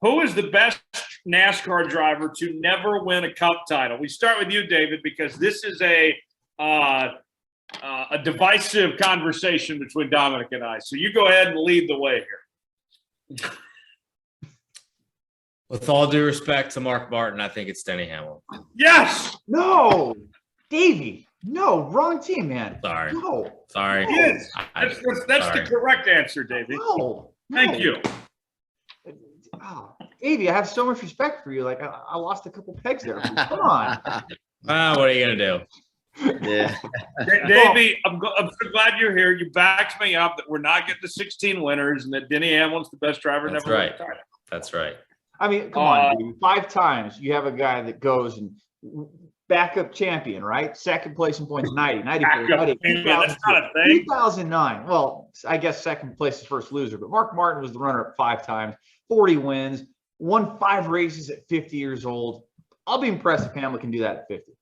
Who is the best NASCAR driver to never win a Cup title? We start with you, David, because this is a divisive conversation between Dominic and I. So you go ahead and lead the way here. With all due respect to Mark Martin, I think it's Denny Hamlin. Yes. No, Davey. No, wrong team, man. Sorry. No. Sorry. Yes. That's the correct answer, David. No. Thank you. Oh, Davey, I have so much respect for you. Like I lost a couple pegs there. Come on. What are you gonna do? Yeah. Davey, I'm so glad you're here. You backed me up that we're not getting the 16 winners and that Denny Hamlin's the best driver That's never won right. a title. That's right. I mean, come on, dude. 5 times you have a guy that goes and backup champion, right? Second place in points, 90, 94, 90, That's not a thing. 2009. Well, I guess second place is first loser, but Mark Martin was the runner-up 5 times, 40 wins, won 5 races at 50 years old. I'll be impressed if Hamlin can do that at 50.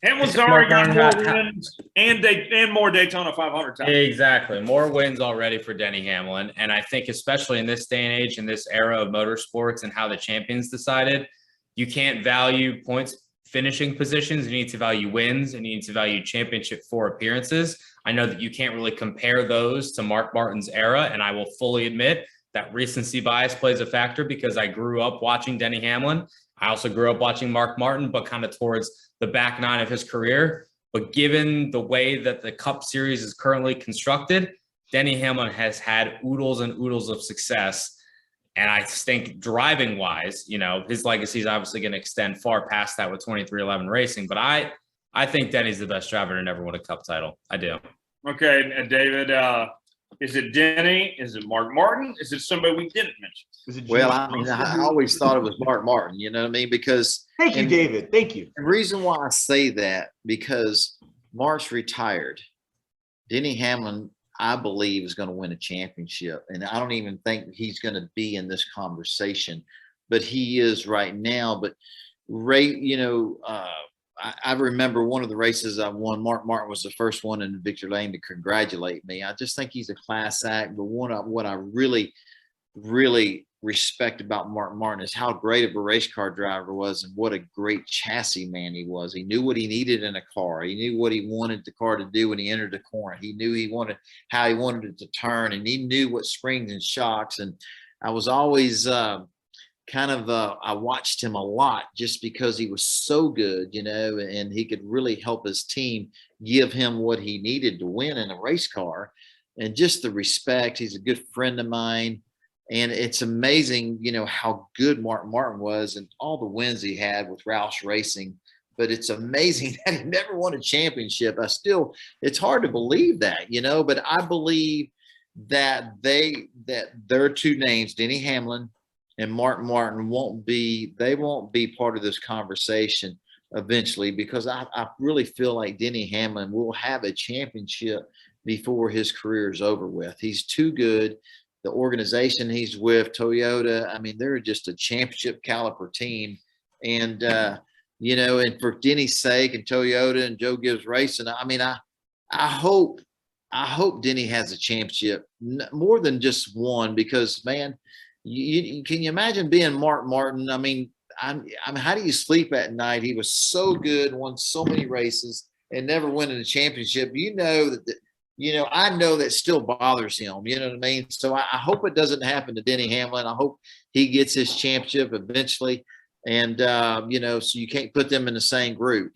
Hamlin's already got more wins and more Daytona 500 times. Exactly. More wins already for Denny Hamlin. And I think especially in this day and age, in this era of motorsports and how the champions decided, you can't value points finishing positions. You need to value wins and you need to value championship 4 appearances. I know that you can't really compare those to Mark Martin's era. And I will fully admit that recency bias plays a factor because I grew up watching Denny Hamlin. I also grew up watching Mark Martin, but kind of towards the back 9 of his career. But given the way that the Cup Series is currently constructed, Denny Hamlin has had oodles and oodles of success. And I think driving-wise, his legacy is obviously going to extend far past that with 23XI Racing. But I think Denny's the best driver to never win a Cup title. I do. Okay, and David, is it Denny? Is it Mark Martin? Is it somebody we didn't mention? Well, I always thought it was Mark Martin, you know what I mean? Because thank you, David. Thank you. The reason why I say that, because Mark's retired. Denny Hamlin, I believe, is going to win a championship. And I don't even think he's going to be in this conversation, but he is right now. But I remember one of the races I won. Mark Martin was the first one in Victory Lane to congratulate me. I just think he's a class act. But what I really, really respect about Mark Martin is how great of a race car driver was and what a great chassis man he was. He knew what he needed in a car. He knew what he wanted the car to do when he entered the corner. He knew how he wanted it to turn, and he knew what springs and shocks. And I was always I watched him a lot just because he was so good, and he could really help his team give him what he needed to win in a race car. And just the respect. He's a good friend of mine. And it's amazing, how good Mark Martin was and all the wins he had with Roush Racing. But it's amazing that he never won a championship. It's hard to believe that, but I believe that their 2 names, Denny Hamlin and Mark Martin, won't be part of this conversation eventually, because I really feel like Denny Hamlin will have a championship before his career is over with. He's too good. The organization he's with, Toyota, I mean, they're just a championship caliber team. And, and for Denny's sake and Toyota and Joe Gibbs Racing, I mean, I hope Denny has a championship, more than just one, because, man, can you imagine being Mark Martin? I mean, how do you sleep at night? He was so good, won so many races, and never winning a championship. I know that still bothers him. You know what I mean? So I hope it doesn't happen to Denny Hamlin. I hope he gets his championship eventually. And, so you can't put them in the same group.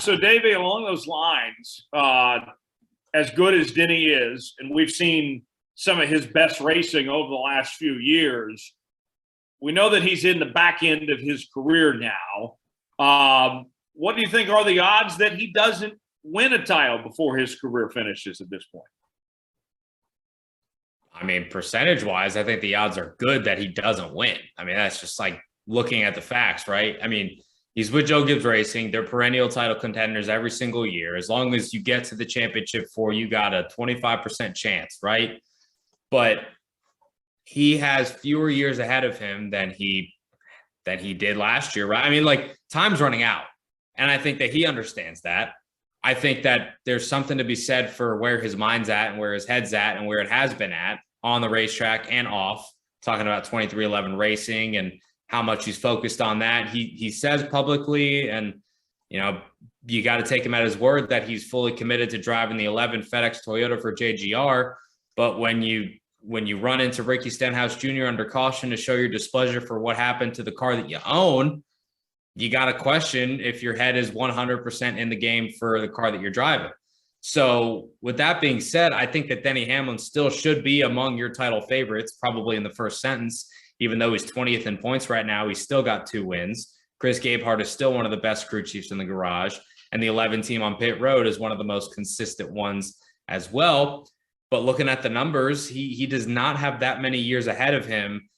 so Davey, along those lines, as good as Denny is, and we've seen some of his best racing over the last few years, we know that he's in the back end of his career now. What do you think are the odds that he doesn't win a title before his career finishes at this point? I mean, percentage-wise, I think the odds are good that he doesn't win. I mean, that's just like looking at the facts, right? I mean, he's with Joe Gibbs Racing. They're perennial title contenders every single year. As long as you get to the championship 4, you got a 25% chance, right? But he has fewer years ahead of him than he did last year, right? I mean, like, time's running out. And I think that he understands that. I think that there's something to be said for where his mind's at and where his head's at and where it has been at on the racetrack and off. talking about 2311 Racing and how much he's focused on that. He says publicly, and you got to take him at his word that he's fully committed to driving the 11 FedEx Toyota for JGR. But when you run into Ricky Stenhouse Jr. under caution to show your displeasure for what happened to the car that you own, you got to question if your head is 100% in the game for the car that you're driving. So with that being said, I think that Denny Hamlin still should be among your title favorites, probably in the first sentence, even though he's 20th in points right now. He's still got 2 wins. Chris Gabehart is still one of the best crew chiefs in the garage. And the 11 team on pit road is one of the most consistent ones as well. But looking at the numbers, he does not have that many years ahead of him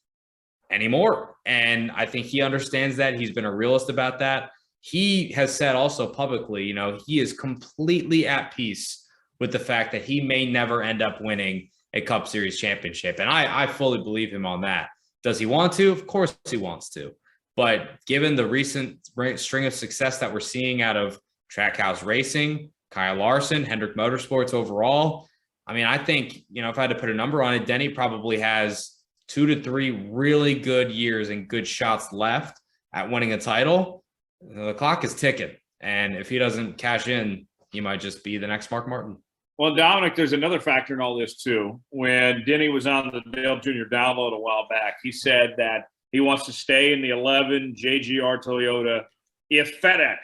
anymore. And I think he understands that. He's been a realist about that. He has said also publicly, he is completely at peace with the fact that he may never end up winning a Cup Series championship. And I fully believe him on that. Does he want to? Of course he wants to. But given the recent string of success that we're seeing out of Trackhouse Racing, Kyle Larson, Hendrick Motorsports overall, I think, if I had to put a number on it, Denny probably has 2 to 3 really good years and good shots left at winning a title. The clock is ticking. And if he doesn't cash in, he might just be the next Mark Martin. Well, Dominic, there's another factor in all this, too. When Denny was on the Dale Jr. download a while back, he said that he wants to stay in the 11 JGR Toyota if FedEx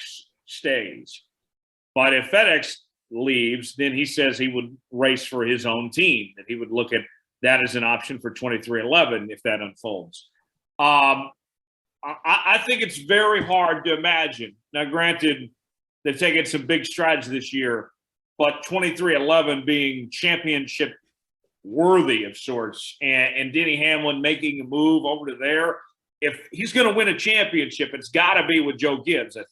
stays. But if FedEx leaves, then he says he would race for his own team, that he would look at that as an option for 2311 if that unfolds. I think it's very hard to imagine. Now, granted, they've taken some big strides this year, but 2311 being championship worthy of sorts, and Denny Hamlin making a move over to there. If he's going to win a championship, it's got to be with Joe Gibbs, I think.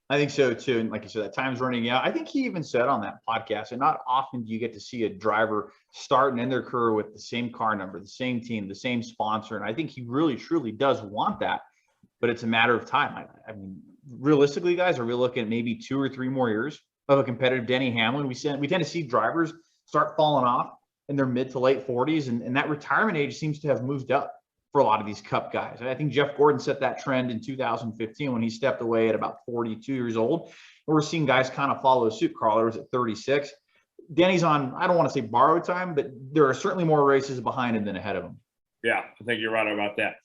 I think so too. And like you said, that time's running out. I think he even said on that podcast, and not often do you get to see a driver start and end their career with the same car number, the same team, the same sponsor. And I think he really, truly does want that, but it's a matter of time. Realistically, guys, are we looking at maybe 2 or 3 more years of a competitive Denny Hamlin? We tend to see drivers start falling off in their mid to late 40s, and that retirement age seems to have moved up for a lot of these Cup guys. And I think Jeff Gordon set that trend in 2015 when he stepped away at about 42 years old. And we're seeing guys kind of follow suit. Carl Edwards at 36. Denny's on, I don't want to say borrowed time, but there are certainly more races behind him than ahead of him. Yeah, I think you're right about that.